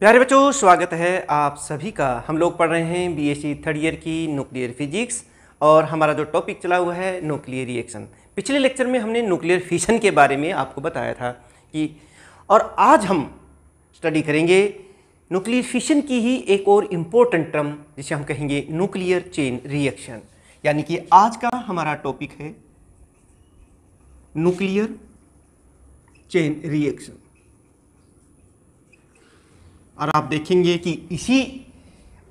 प्यारे बच्चों, स्वागत है आप सभी का। हम लोग पढ़ रहे हैं बीएससी थर्ड ईयर की न्यूक्लियर फिजिक्स और हमारा जो टॉपिक चला हुआ है न्यूक्लियर रिएक्शन। पिछले लेक्चर में हमने न्यूक्लियर फिशन के बारे में आपको बताया था कि और आज हम स्टडी करेंगे न्यूक्लियर फिशन की ही एक और इम्पोर्टेंट टर्म जिसे हम कहेंगे न्यूक्लियर चेन रिएक्शन। यानी कि आज का हमारा टॉपिक है न्यूक्लियर चेन रिएक्शन। और आप देखेंगे कि इसी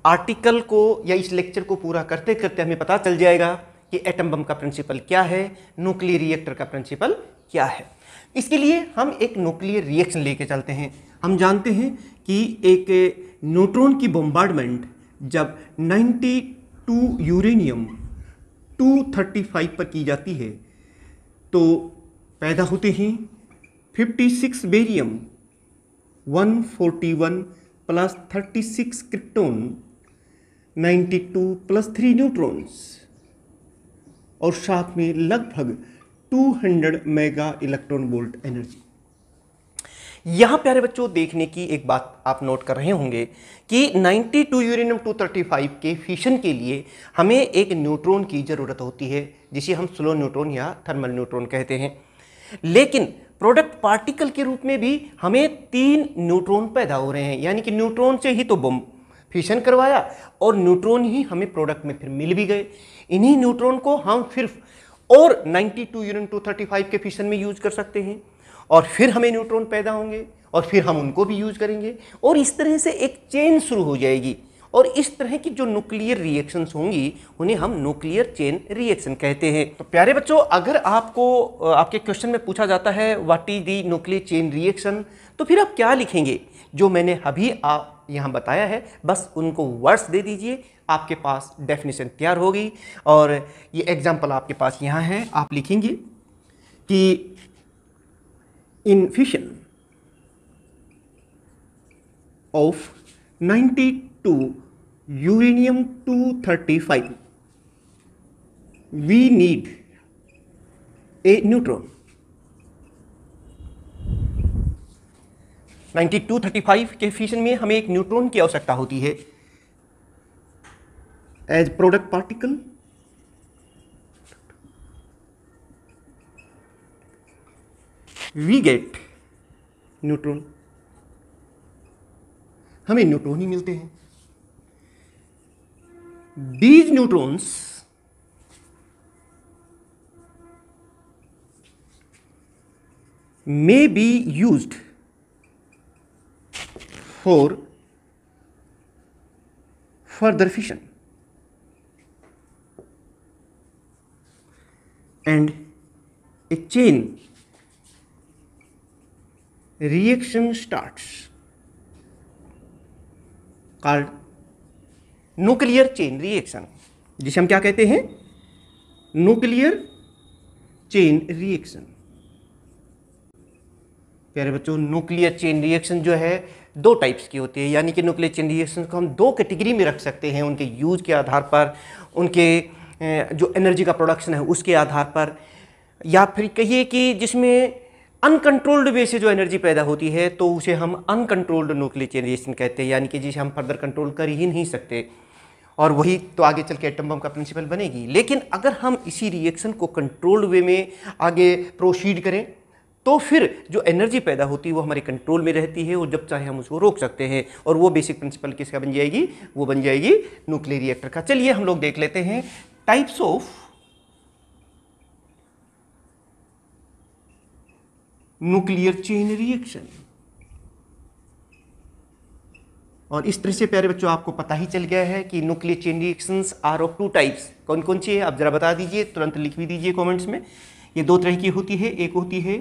आर्टिकल को या इस लेक्चर को पूरा करते करते हमें पता चल जाएगा कि एटम बम का प्रिंसिपल क्या है, न्यूक्लियर रिएक्टर का प्रिंसिपल क्या है। इसके लिए हम एक न्यूक्लियर रिएक्शन लेके चलते हैं। हम जानते हैं कि एक न्यूट्रॉन की बॉम्बार्डमेंट जब 92 यूरेनियम 235 पर की जाती है तो पैदा होते हैं 56 barium 141 plus 36 krypton 92 plus 3 neutrons और साथ में लगभग 200 मेगा इलेक्ट्रॉन वोल्ट एनर्जी। यहां प्यारे बच्चों देखने की एक बात आप नोट कर रहे होंगे कि 92 यूरेनियम 235 के फिशन के लिए हमें एक न्यूट्रॉन की जरूरत होती है जिसे हम स्लो न्यूट्रॉन या थर्मल न्यूट्रॉन कहते हैं। लेकिन प्रोडक्ट पार्टिकल के रूप में भी हमें 3 न्यूट्रॉन पैदा हो रहे हैं। यानी कि न्यूट्रॉन से ही तो बम फिशन करवाया और न्यूट्रॉन ही हमें प्रोडक्ट में फिर मिल भी गए। इन्हीं न्यूट्रॉन को हम फिर और 92 यूरेनियम 235 के फिशन में यूज कर सकते हैं और फिर हमें न्यूट्रॉन पैदा होंगे और फिर हम उनको भी यूज करेंगे और इस तरह से एक चेन शुरू हो जाएगी। और इस तरह की जो न्यूक्लियर रिएक्शंस होंगी उन्हें हम न्यूक्लियर चेन रिएक्शन कहते हैं। तो प्यारे बच्चों, अगर आपको आपके क्वेश्चन में पूछा जाता है what is the nuclear chain reaction, तो फिर आप क्या लिखेंगे? जो मैंने अभी आप यहाँ बताया है बस उनको वर्ड्स दे दीजिए, आपके पास डेफिनेशन तैयार होगी। और ये एग्जाम्पल आपके पास यहाँ है, आप लिखेंगे कि इन fission of 92 uranium 235 we need a neutron। 9235 के फिशन में हमें एक न्यूट्रॉन की आवश्यकता होती है as product particle we get neutron. हमें न्यूट्रॉन ही मिलते हैं। These neutrons may be used for further fission and a chain reaction starts called nuclear chain reaction, जिसे हम क्या कहते हैं? Nuclear chain reaction. प्यारे बच्चों, न्यूक्लियर चेन रिएक्शन जो है 2 टाइप्स की होती है। यानी कि न्यूक्लियर चेन रिएक्शन को हम 2 कैटेगरी में रख सकते हैं, उनके यूज के आधार पर, उनके जो एनर्जी का प्रोडक्शन है उसके आधार पर, या फिर कहिए कि जिसमें अनकंट्रोल्ड वे से जो एनर्जी पैदा होती है तो उसे हम अनकंट्रोल्ड न्यूक्लियर चेन रिएक्शन कहते हैं। यानी कि जिसे हम फर्दर कंट्रोल कर ही नहीं सकते और वही तो आगे चल के एटम बम का प्रिंसिपल बनेगी। लेकिन अगर हम इसी रिएक्शन को कंट्रोल्ड वे में आगे प्रोसीड करें तो फिर जो एनर्जी पैदा होती है वो हमारे कंट्रोल में रहती है और जब चाहे हम उसको रोक सकते हैं। और वो बेसिक प्रिंसिपल किसका बन जाएगी? वो बन जाएगी न्यूक्लियर रिएक्टर का। चलिए हम लोग देख लेते हैं types of nuclear chain reaction. और इस तरह से प्यारे बच्चों आपको पता ही चल गया है कि nuclear chain reactions are of 2 types. कौन कौन सी है आप जरा बता दीजिए, तुरंत लिख भी दीजिए कमेंट्स में। ये 2 तरह की होती है। एक होती है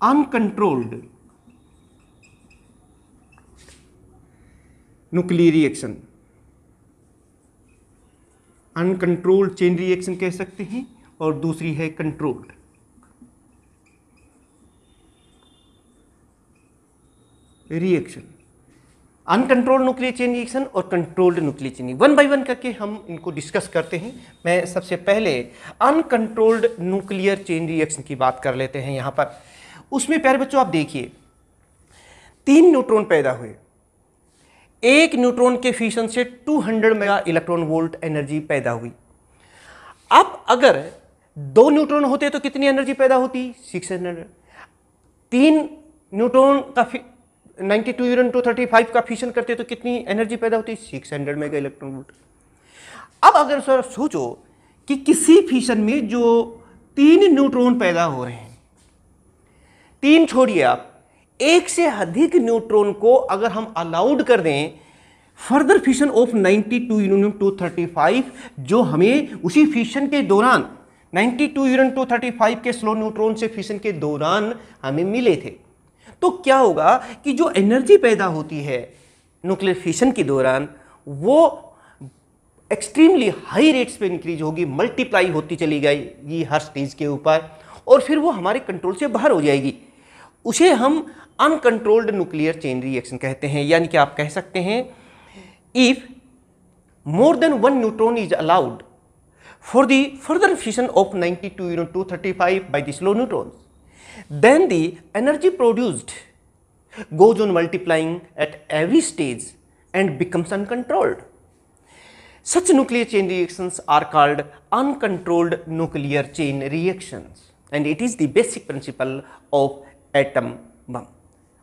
uncontrolled nuclear reaction, uncontrolled chain reaction कह सकते हैं, और दूसरी है controlled. Reaction, uncontrolled nuclear chain reaction और कंट्रोल्ड न्यूक्लियर चेन। 1 बाय 1 करके हम इनको डिस्कस करते हैं। मैं सबसे पहले अनकंट्रोल्ड न्यूक्लियर चेन रिएक्शन की बात कर लेते हैं। यहाँ पर उसमें प्यारे बच्चों आप देखिए 3 न्यूट्रॉन पैदा हुए एक न्यूट्रॉन के फिशन से 200 मेगा इलेक्ट्रॉन वोल्ट एनर्जी पैदा हुई। अब अगर 2 न्यूट्रॉन होते तो कितनी एनर्जी पैदा होती? 600। 3 न्यूट्रॉन का 92 यूरेनियम 235 का फिशन करते तो कितनी एनर्जी पैदा होती? 600 मेगा इलेक्ट्रॉन वोल्ट। अब अगर सर सोचो कि किसी फिशन में जो 3 न्यूट्रॉन पैदा हो रहे हैं, 3 छोड़िए आप, 1 से अधिक न्यूट्रॉन को अगर हम अलाउड कर दें फर्दर फिशन ऑफ 92 यूरेनियम 235, जो हमें उसी फिशन के दौरान 92 यूरेनियम 235 के स्लो न्यूट्रॉन से फिशन के दौरान हमें मिले थे, तो क्या होगा कि जो एनर्जी पैदा होती है न्यूक्लियर फिशन के दौरान वो एक्सट्रीमली हाई रेट्स पे इंक्रीज होगी, मल्टीप्लाई होती चली जाएगी हर स्टेज के ऊपर, और फिर वो हमारे कंट्रोल से बाहर हो जाएगी। उसे हम अनकंट्रोल्ड न्यूक्लियर चेन रिएक्शन कहते हैं। यानी कि आप कह सकते हैं if more than 1 neutron is allowed for the further fission of 92 uranium 235 by the slow neutrons, then the energy produced goes on multiplying at every stage and becomes uncontrolled. Such nuclear chain reactions are called uncontrolled nuclear chain reactions and it is the basic principle of atom bomb.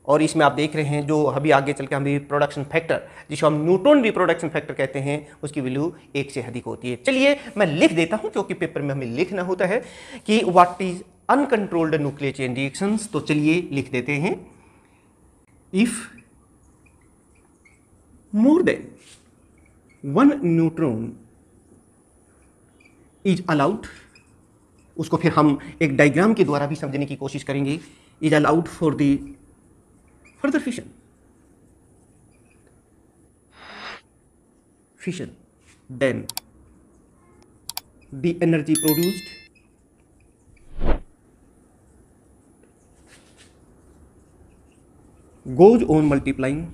और इसमें आप देख रहे हैं जो अभी आगे चल के हम रिप्रोडक्शन फैक्टर, जिसको हम न्यूट्रॉन रिप्रोडक्शन फैक्टर कहते हैं, उसकी वैल्यू 1 से अधिक होती है। चलिए मैं लिख देता हूं क्योंकि पेपर में हमें लिखना होता है कि what is uncontrolled nuclear chain reactions. तो चलिए लिख देते हैं, if more than 1 neutron is allowed, उसको फिर हम एक डायग्राम के द्वारा भी समझने की कोशिश करेंगे, is allowed for the further fission, then the energy produced goes on multiplying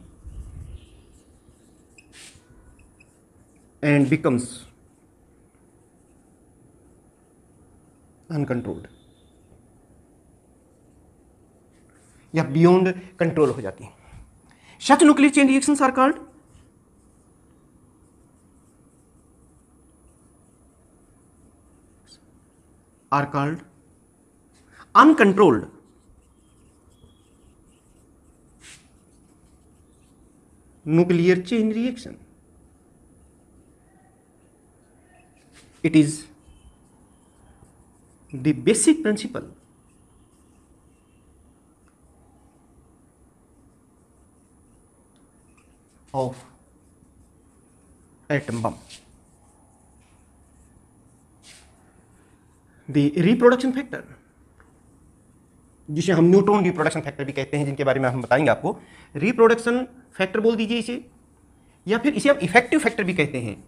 and becomes uncontrolled या बियॉन्ड कंट्रोल हो जाती है। Such nuclear chain reactions are called uncontrolled nuclear chain reaction. It is the basic principle of atom bomb. The reproduction factor, जिसे हम neutron reproduction factor भी कहते हैं, जिनके बारे में हम बताएंगे आपको, रिप्रोडक्शन फैक्टर बोल दीजिए इसे, या फिर इसे हम इफेक्टिव फैक्टर भी कहते हैं।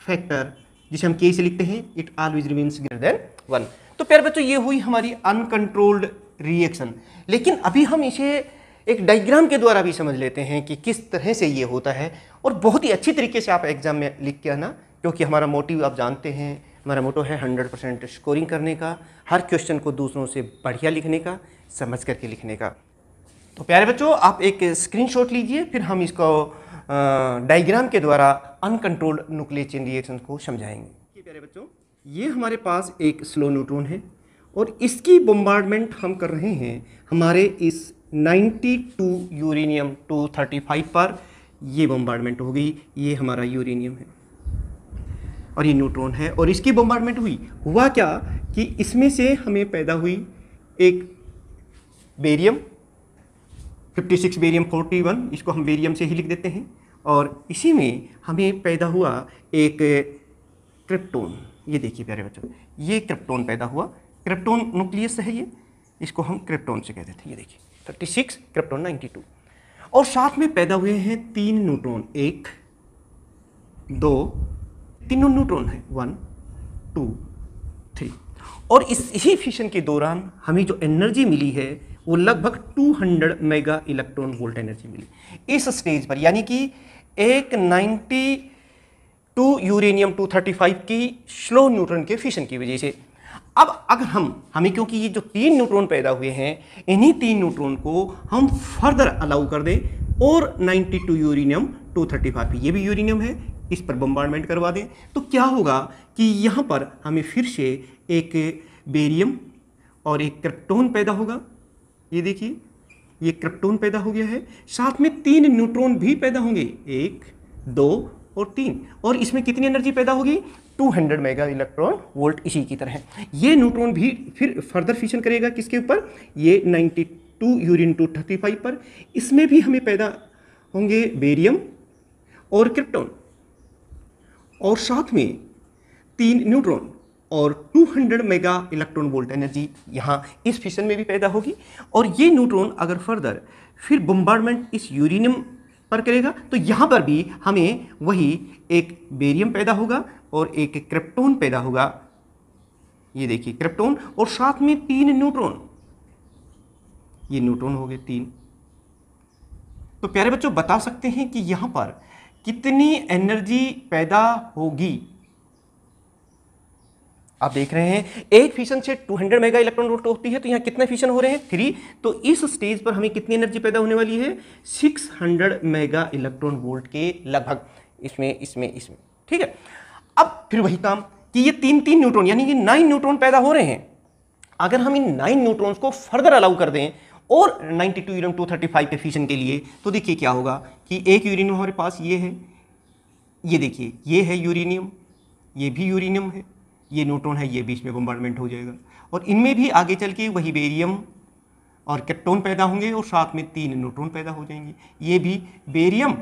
फैक्टर जिसे हम के से लिखते हैं, it always remains greater than 1। तो प्यारे बच्चों, ये हुई हमारी अनकंट्रोल्ड रिएक्शन। लेकिन अभी हम इसे एक डायग्राम के द्वारा भी समझ लेते हैं कि किस तरह से ये होता है, और बहुत ही अच्छी तरीके से आप एग्जाम में लिख के आना, क्योंकि हमारा मोटिव आप जानते हैं, हमारा मोटो है 100% स्कोरिंग करने का, हर क्वेश्चन को दूसरों से बढ़िया लिखने का, समझ करके लिखने का। तो प्यारे बच्चों, आप एक स्क्रीनशॉट लीजिए, फिर हम इसको डायग्राम के द्वारा अनकंट्रोल्ड न्यूक्लियर चेन रिएक्शन को समझाएंगे। प्यारे बच्चों, ये हमारे पास एक स्लो न्यूट्रॉन है और इसकी बम्बार्डमेंट हम कर रहे हैं हमारे इस 92 यूरेनियम 235 पर। ये बम्बार्डमेंट हो गई, ये हमारा यूरेनियम है और ये न्यूट्रॉन है, और इसकी बम्बार्डमेंट हुआ क्या कि इसमें से हमें पैदा हुई एक बेरियम 56 बेरियम 41, इसको हम बेरियम से ही लिख देते हैं, और इसी में हमें पैदा हुआ एक क्रिप्टोन। ये देखिए प्यारे बच्चों, ये क्रिप्टोन पैदा हुआ, क्रिप्टोन न्यूक्लियस है ये, इसको हम क्रिप्टोन से कहते थे। ये देखिए 36 क्रिप्टोन 92, और साथ में पैदा हुए हैं 3 न्यूट्रॉन, 1 2 तीनों न्यूट्रॉन है 1 2 3, और इसी फिशन के दौरान हमें जो एनर्जी मिली है वो लगभग 200 मेगा इलेक्ट्रॉन वोल्ट एनर्जी मिली इस स्टेज पर। यानी कि एक 92 यूरेनियम 235 की स्लो न्यूट्रॉन के फिशन की वजह से। अब अगर हमें क्योंकि ये जो 3 न्यूट्रॉन पैदा हुए हैं, इन्हीं 3 न्यूट्रॉन को हम फर्दर अलाउ कर दें और 92 यूरेनियम 235, ये भी यूरेनियम है, इस पर बम्बार्डमेंट करवा दें, तो क्या होगा कि यहाँ पर हमें फिर से एक बेरियम और एक क्रिप्टॉन पैदा होगा। ये देखिए, ये क्रिप्टॉन पैदा हो गया है, साथ में 3 न्यूट्रॉन भी पैदा होंगे, 1, 2 और 3, और इसमें कितनी एनर्जी पैदा होगी, 200 मेगा इलेक्ट्रॉन वोल्ट। इसी की तरह ये न्यूट्रॉन भी फिर फर्दर फिशन करेगा किसके ऊपर, ये 92 यूरेनियम 235 पर। इसमें भी हमें पैदा होंगे बेरियम और क्रिप्टॉन, और साथ में 3 न्यूट्रॉन और 200 मेगा इलेक्ट्रॉन वोल्ट एनर्जी यहाँ इस फिशन में भी पैदा होगी। और ये न्यूट्रॉन अगर फर्दर फिर बम्बार्डमेंट इस यूरेनियम पर करेगा तो यहाँ पर भी हमें वही एक बेरियम पैदा होगा और एक क्रिप्टॉन पैदा होगा। ये देखिए क्रिप्टॉन, और साथ में 3 न्यूट्रॉन, ये न्यूट्रॉन हो गए 3। तो प्यारे बच्चों, बता सकते हैं कि यहाँ पर कितनी एनर्जी पैदा होगी। आप देख रहे हैं एक फिशन से 200 मेगा इलेक्ट्रॉन वोल्ट होती है, तो यहाँ कितने फिशन हो रहे हैं, 3। तो इस स्टेज पर हमें कितनी एनर्जी पैदा होने वाली है, 600 मेगा इलेक्ट्रॉन वोल्ट के लगभग, इसमें, ठीक है। अब फिर वही काम कि ये 3 न्यूट्रॉन यानी कि 9 न्यूट्रॉन पैदा हो रहे हैं। अगर हम इन 9 न्यूट्रॉन्स को फर्दर अलाउ कर दें और 92 यूरेनियम 235 पे फिशन के लिए, तो देखिए क्या होगा कि एक यूरेनियम हमारे पास ये है, ये देखिए ये है यूरेनियम, ये भी यूरेनियम है, ये न्यूट्रॉन है, ये बीच में बम्बार्डमेंट हो जाएगा, और इनमें भी आगे चल के वही बेरियम और क्रिप्टॉन पैदा होंगे और साथ में 3 न्यूट्रॉन पैदा हो जाएंगे। ये भी बेरियम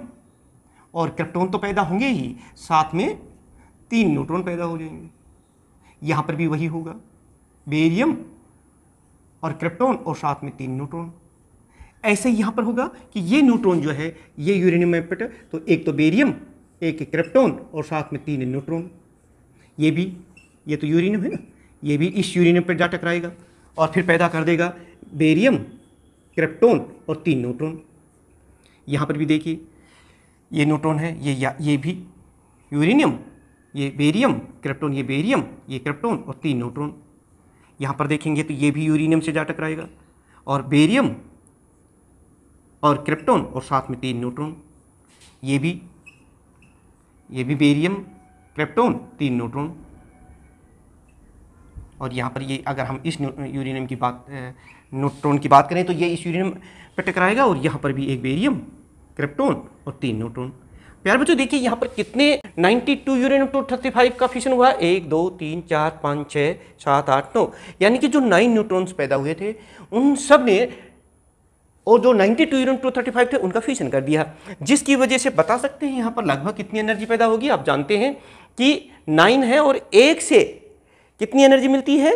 और क्रिप्टॉन तो पैदा होंगे ही, साथ में 3 न्यूट्रॉन पैदा हो जाएंगे। यहाँ पर भी वही होगा, बेरियम और क्रिप्टॉन और साथ में 3 न्यूट्रॉन। ऐसे यहाँ पर होगा कि ये न्यूट्रॉन जो है ये यूरेनियम में पटे, तो एक तो बेरियम, एक क्रिप्टॉन और साथ में 3 न्यूट्रॉन। ये भी, ये तो यूरेनियम है ना, ये भी इस यूरेनियम पर जा टकराएगा और फिर पैदा कर देगा बेरियम, क्रिप्टॉन और 3 न्यूट्रॉन। यहाँ पर भी देखिए ये न्यूट्रॉन है, ये भी यूरेनियम, ये बेरियम, क्रिप्टॉन, ये बेरियम, ये क्रिप्टॉन और 3 न्यूट्रॉन। यहाँ पर देखेंगे तो ये भी यूरेनियम से जा टकराएगा और बेरियम और क्रिप्टॉन और साथ में 3 न्यूट्रॉन। ये भी बेरियम, क्रिप्टॉन, 3 न्यूट्रॉन। और यहाँ पर ये अगर हम इस यूरेनियम की बात, न्यूट्रॉन की बात करें तो ये इस यूरेनियम पर टकराएगा और यहाँ पर भी एक बेरियम, क्रिप्टॉन और 3 न्यूट्रॉन। प्यारे बच्चों देखिए यहाँ पर कितने 92 यूरेनियम 235 का फिशन हुआ, 1 2 3 4 5 6 7 8 9, यानी कि जो 9 न्यूट्रॉन्स पैदा हुए थे उन सब ने, और जो 92 यूरेनियम 235 थे उनका फिशन कर दिया, जिसकी वजह से बता सकते हैं यहाँ पर लगभग कितनी एनर्जी पैदा होगी। आप जानते हैं कि 9 है और 1 से कितनी एनर्जी मिलती है,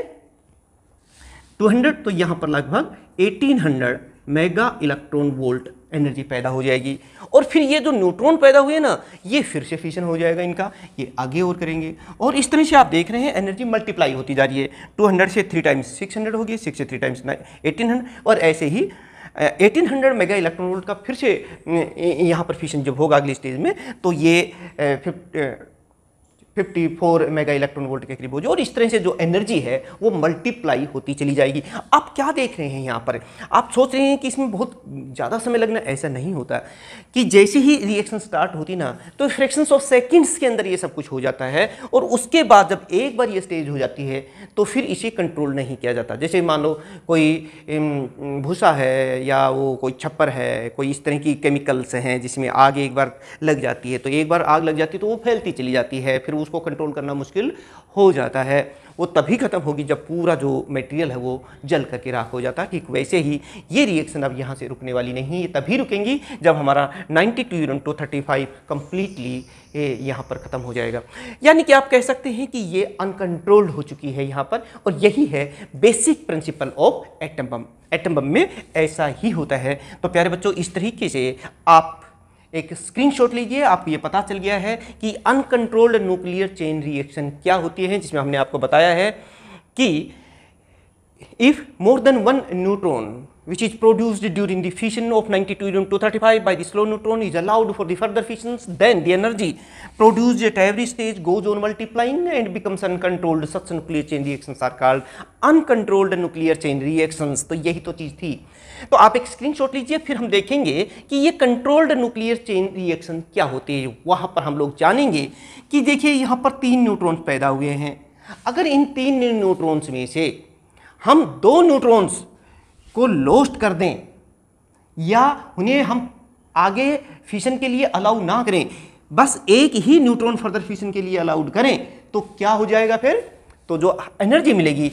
200, तो यहाँ पर लगभग 1800 मेगा इलेक्ट्रॉन वोल्ट एनर्जी पैदा हो जाएगी। और फिर ये जो न्यूट्रॉन पैदा हुए ना, ये फिर से फिशन हो जाएगा इनका, ये आगे और करेंगे, और इस तरह से आप देख रहे हैं एनर्जी मल्टीप्लाई होती जा रही है। 200 से 3 टाइम्स 600 होगी, 6 से 3 टाइम्स 1800, और ऐसे ही 1800 मेगा इलेक्ट्रॉन वोल्ट का फिर से यहाँ पर फिशन जब होगा अगली स्टेज में, तो ये 54 मेगा इलेक्ट्रॉन वोल्ट के करीब हो जाए, और इस तरह से जो एनर्जी है वो मल्टीप्लाई होती चली जाएगी। आप क्या देख रहे हैं यहाँ पर, आप सोच रहे हैं कि इसमें बहुत ज़्यादा समय लगना, ऐसा नहीं होता कि जैसे ही रिएक्शन स्टार्ट होती ना, तो फ्रैक्शंस ऑफ सेकंड्स के अंदर ये सब कुछ हो जाता है, और उसके बाद जब एक बार ये स्टेज हो जाती है तो फिर इसे कंट्रोल नहीं किया जाता। जैसे मान लो कोई भूसा है या वो कोई छप्पर है, कोई इस तरह की केमिकल्स हैं जिसमें आग एक बार लग जाती है, तो एक बार आग लग जाती है तो वो फैलती चली जाती है, फिर उसको कंट्रोल करना मुश्किल हो जाता है। वो तभी खत्म होगी जब पूरा जो मटेरियल है वो जल करके राख हो जाता है। ठीक वैसे ही ये रिएक्शन अब यहाँ से रुकने वाली नहीं है, ये तभी रुकेंगी जब हमारा 92 यूरेनियम 235 कम्प्लीटली यहाँ पर ख़त्म हो जाएगा। यानी कि आप कह सकते हैं कि ये अनकंट्रोल्ड हो चुकी है यहाँ पर, और यही है basic principle of atom bomb. Atom bomb में ऐसा ही होता है। तो प्यारे बच्चों, इस तरीके से आप एक स्क्रीनशॉट लीजिए, आपको ये पता चल गया है कि अनकंट्रोल्ड न्यूक्लियर चेन रिएक्शन क्या होती है, जिसमें हमने आपको बताया है कि if more than 1 neutron which is produced during the fission of 92 uranium 235 by the slow neutron is allowed for the further fissions, then the energy produced at every stage goes on multiplying and becomes uncontrolled. Such nuclear chain reactions are called uncontrolled nuclear chain reactions. तो यही तो चीज़ थी। तो आप एक screenshot लीजिए, फिर हम देखेंगे कि ये कंट्रोल्ड न्यूक्लियर चेन रिएक्शन क्या होती है। वहाँ पर हम लोग जानेंगे कि देखिए यहाँ पर 3 न्यूट्रॉन्स पैदा हुए हैं। अगर इन 3 न्यूट्रॉन्स में से हम 2 न्यूट्रॉन्स को लॉस्ट कर दें या उन्हें हम आगे फिशन के लिए अलाउ ना करें, बस एक ही न्यूट्रॉन फर्दर फिशन के लिए अलाउड करें, तो क्या हो जाएगा फिर? तो जो एनर्जी मिलेगी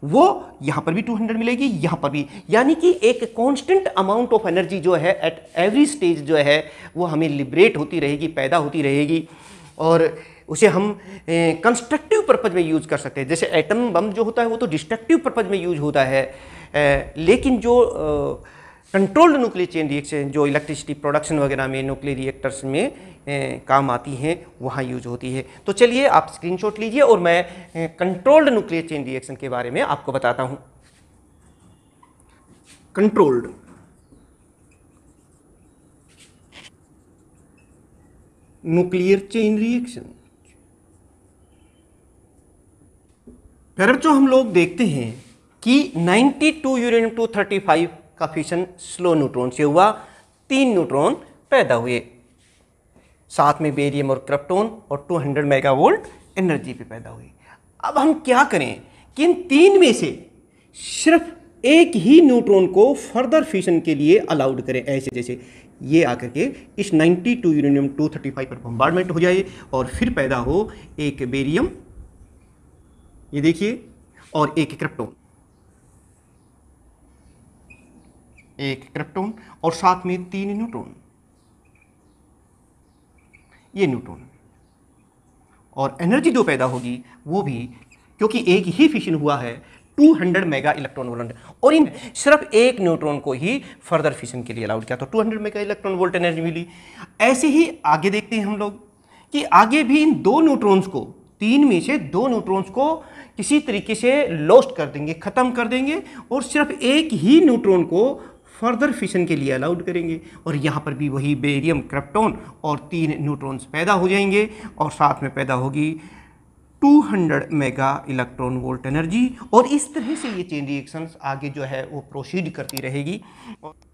वो यहां पर भी 200 मिलेगी, यहां पर भी, यानी कि एक कांस्टेंट अमाउंट ऑफ एनर्जी जो है एट एवरी स्टेज जो है वो हमें लिबरेट होती रहेगी, पैदा होती रहेगी, और उसे हम कंस्ट्रक्टिव पर्पज में यूज कर सकते हैं। जैसे एटम बम जो होता है वो तो डिस्ट्रक्टिव पर्पज में यूज होता है, लेकिन जो कंट्रोल्ड न्यूक्लियर चेन रिएक्शन जो इलेक्ट्रिसिटी प्रोडक्शन वगैरह में न्यूक्लियर रिएक्टर्स में काम आती हैं वहाँ यूज होती है। तो चलिए आप स्क्रीनशॉट लीजिए और मैं कंट्रोल्ड न्यूक्लियर चेन रिएक्शन के बारे में आपको बताता हूँ। कंट्रोल्ड न्यूक्लियर चेन रिएक्शन, फिर जो हम लोग देखते हैं कि 92 यूरेनियम 235 का फिशन स्लो न्यूट्रॉन से हुआ, 3 न्यूट्रॉन पैदा हुए, साथ में बेरियम और क्रिप्टॉन, और 200 मेगावोल्ट एनर्जी पे पैदा हुई। अब हम क्या करें कि इन 3 में से सिर्फ एक ही न्यूट्रॉन को फर्दर फिशन के लिए अलाउड करें। ऐसे जैसे ये आकर के इस 92 यूरेनियम 235 पर बम्बार्डमेंट हो जाए और फिर पैदा हो एक बेरियम, ये देखिए, और एक क्रिप्टॉन और साथ में 3 न्यूट्रॉन, ये न्यूट्रॉन, और एनर्जी जो पैदा होगी वो भी, क्योंकि एक ही फिशन हुआ है, 200 मेगा इलेक्ट्रॉन वोल्ट, और इन सिर्फ एक न्यूट्रॉन को ही फर्दर फिशन के लिए अलाउड किया, तो 200 मेगा इलेक्ट्रॉन वोल्ट एनर्जी मिली। ऐसे ही आगे देखते हैं हम लोग कि आगे भी इन 2 न्यूट्रॉन्स को, 3 में से 2 न्यूट्रॉन्स को किसी तरीके से लॉस्ट कर देंगे, खत्म कर देंगे, और सिर्फ एक ही न्यूट्रॉन को फर्दर फिशन के लिए अलाउड करेंगे, और यहाँ पर भी वही बेरियम, क्रिप्टॉन और 3 न्यूट्रॉन्स पैदा हो जाएंगे, और साथ में पैदा होगी 200 मेगा इलेक्ट्रॉन वोल्ट एनर्जी। और इस तरह से ये चेन रिएक्शंस आगे जो है वो प्रोसीड करती रहेगी।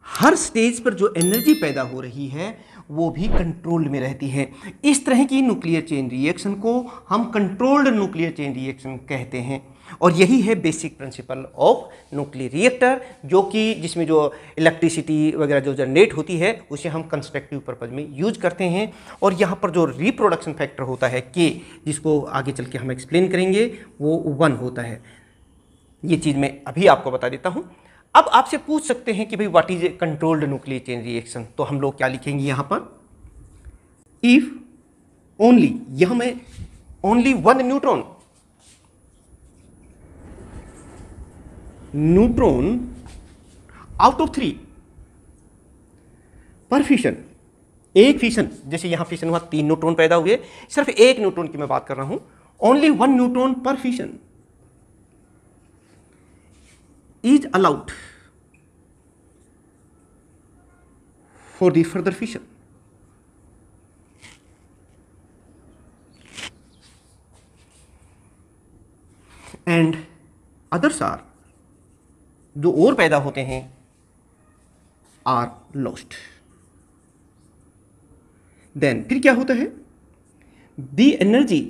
हर स्टेज पर जो एनर्जी पैदा हो रही है वो भी कंट्रोल में रहती है। इस तरह की न्यूक्लियर चेन रिएक्शन को हम कंट्रोल्ड न्यूक्लियर चेन रिएक्शन कहते हैं, और यही है basic principle of nuclear reactor, जो कि जिसमें जो इलेक्ट्रिसिटी वगैरह जो जनरेट होती है उसे हम कंस्ट्रक्टिव पर्पज में यूज करते हैं। और यहाँ पर जो रिप्रोडक्शन फैक्टर होता है के, जिसको आगे चल के हम एक्सप्लेन करेंगे, वो 1 होता है। ये चीज़ मैं अभी आपको बता देता हूँ। अब आपसे पूछ सकते हैं कि भाई what is a controlled nuclear chain reaction, तो हम लोग क्या लिखेंगे यहाँ पर, इफ ओनली, यह में ओनली 1 न्यूट्रॉन आउट ऑफ 3 पर फिशन, एक फिशन, जैसे यहां फिशन हुआ 3 न्यूट्रॉन पैदा हुए, सिर्फ एक न्यूट्रॉन की मैं बात कर रहा हूं, ओनली 1 न्यूट्रॉन पर fission is allowed for the further fission, and others are, जो और पैदा होते हैं, are lost। then फिर क्या होता है, the energy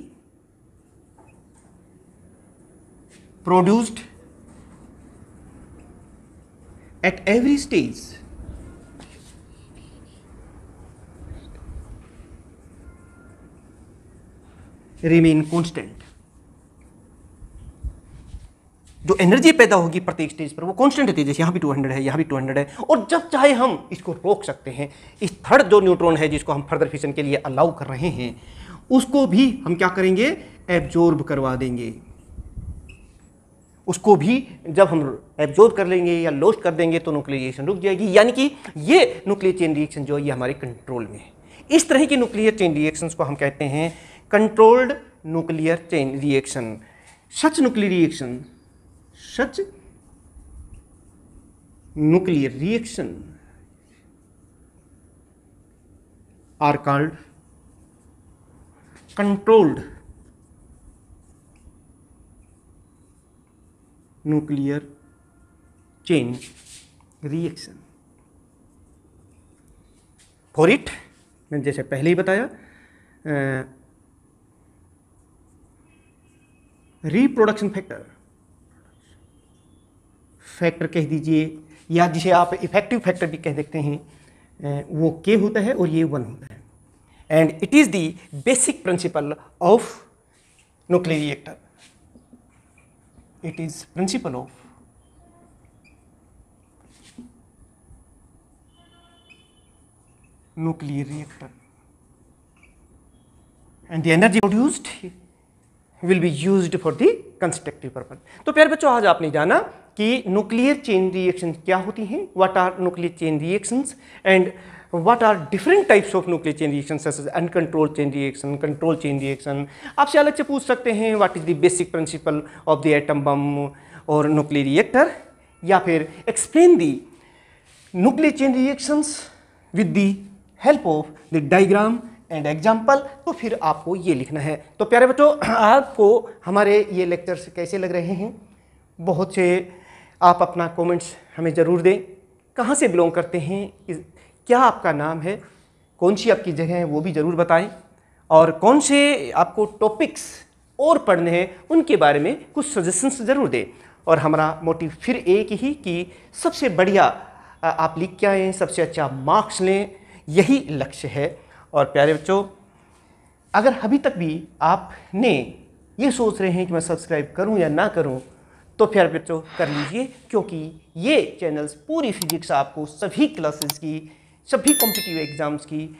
produced at every stage remain constant। जो एनर्जी पैदा होगी प्रत्येक स्टेज पर वो कांस्टेंट रहती है, जैसे यहाँ भी 200 है, यहाँ भी 200 है, और जब चाहे हम इसको रोक सकते हैं। इस थर्ड जो न्यूट्रॉन है जिसको हम फर्दर फिशन के लिए अलाउ कर रहे हैं, उसको भी हम क्या करेंगे, एब्जॉर्ब करवा देंगे। उसको भी जब हम एब्जॉर्ब कर लेंगे या लॉस्ट कर देंगे तो न्यूक्लियर रिएक्शन रुक जाएगी, यानी कि ये न्यूक्लियर चेन रिएक्शन जो है ये हमारे कंट्रोल में है। इस तरह की न्यूक्लियर चेन रिएक्शंस को हम कहते हैं controlled nuclear chain reaction. Such nuclear reaction, such nuclear reaction are called controlled nuclear chain reaction. For it, मैंने जैसे पहले ही बताया, रिप्रोडक्शन फैक्टर कह दीजिए, या जिसे आप इफेक्टिव फैक्टर भी कह सकते हैं, वो के होता है और ये 1 होता है. And it is the basic principle of nuclear reactor. It is principle of nuclear reactor, and the energy produced will be used for the constructive purpose. तो प्यारे बच्चों, आज आपने जाना कि न्यूक्लियर चेन रिएक्शन क्या होती हैं, what are nuclear chain reactions, and what are different types of nuclear chain reaction, such as uncontrolled chain reaction, control chain reaction. आपसे अलग से पूछ सकते हैं what is the basic principle of the atom bomb और nuclear reactor, या फिर explain the nuclear chain reactions with the help of the diagram and example. तो फिर आपको ये लिखना है. तो प्यारे बच्चों, आपको हमारे ये लेक्चर्स कैसे लग रहे हैं? बहुत से आप अपना कमेंट्स हमें ज़रूर दें. कहाँ से बिलोंग करते हैं, क्या आपका नाम है, कौन सी आपकी जगह है, वो भी ज़रूर बताएं. और कौन से आपको टॉपिक्स और पढ़ने हैं, उनके बारे में कुछ सजेशंस ज़रूर दें. और हमारा मोटिव फिर एक ही कि सबसे बढ़िया आप लिख के आएँ, सबसे अच्छा मार्क्स लें, यही लक्ष्य है. और प्यारे बच्चों, अगर अभी तक भी आपने ये सोच रहे हैं कि मैं सब्सक्राइब करूं या ना करूं, तो प्यारे बच्चों कर लीजिए, क्योंकि ये चैनल्स पूरी फिजिक्स आपको सभी क्लासेस की, सभी कॉम्पिटिटिव एग्जाम्स की,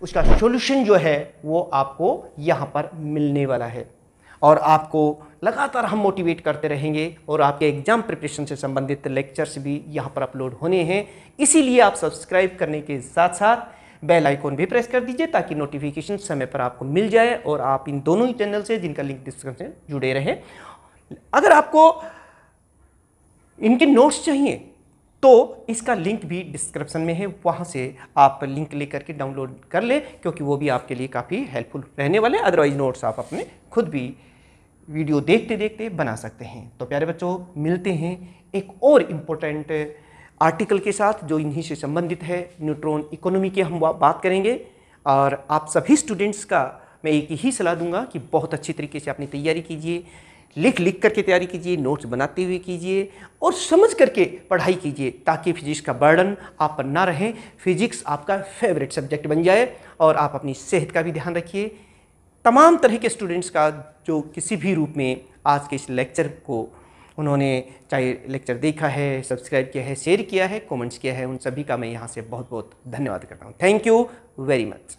उसका सॉल्यूशन जो है वो आपको यहाँ पर मिलने वाला है. और आपको लगातार हम मोटिवेट करते रहेंगे, और आपके एग्जाम प्रिपरेशन से संबंधित लेक्चर्स भी यहाँ पर अपलोड होने हैं. इसीलिए आप सब्सक्राइब करने के साथ साथ बेल आइकॉन भी प्रेस कर दीजिए, ताकि नोटिफिकेशन समय पर आपको मिल जाए और आप इन दोनों ही चैनल से, जिनका लिंक डिस्क्रिप्शन में, जुड़े रहें. अगर आपको इनके नोट्स चाहिए तो इसका लिंक भी डिस्क्रिप्शन में है, वहाँ से आप लिंक लेकर के डाउनलोड कर लें, क्योंकि वो भी आपके लिए काफ़ी हेल्पफुल रहने वाले. अदरवाइज नोट्स आप अपने खुद भी वीडियो देखते देखते बना सकते हैं. तो प्यारे बच्चों, मिलते हैं एक और इम्पोर्टेंट आर्टिकल के साथ जो इन्हीं से संबंधित है. न्यूट्रॉन इकोनॉमी की हम बात करेंगे. और आप सभी स्टूडेंट्स का मैं एक ही सलाह दूंगा कि बहुत अच्छी तरीके से अपनी तैयारी कीजिए, लिख करके तैयारी कीजिए, नोट्स बनाते हुए कीजिए, और समझ करके पढ़ाई कीजिए, ताकि फिजिक्स का बर्डन आप पर ना रहे, फिजिक्स आपका फेवरेट सब्जेक्ट बन जाए. और आप अपनी सेहत का भी ध्यान रखिए. तमाम तरह के स्टूडेंट्स का जो किसी भी रूप में आज के इस लेक्चर को उन्होंने चाहे लेक्चर देखा है, सब्सक्राइब किया है, शेयर किया है, कमेंट्स किया है, उन सभी का मैं यहाँ से बहुत बहुत धन्यवाद करता हूँ. Thank you very much.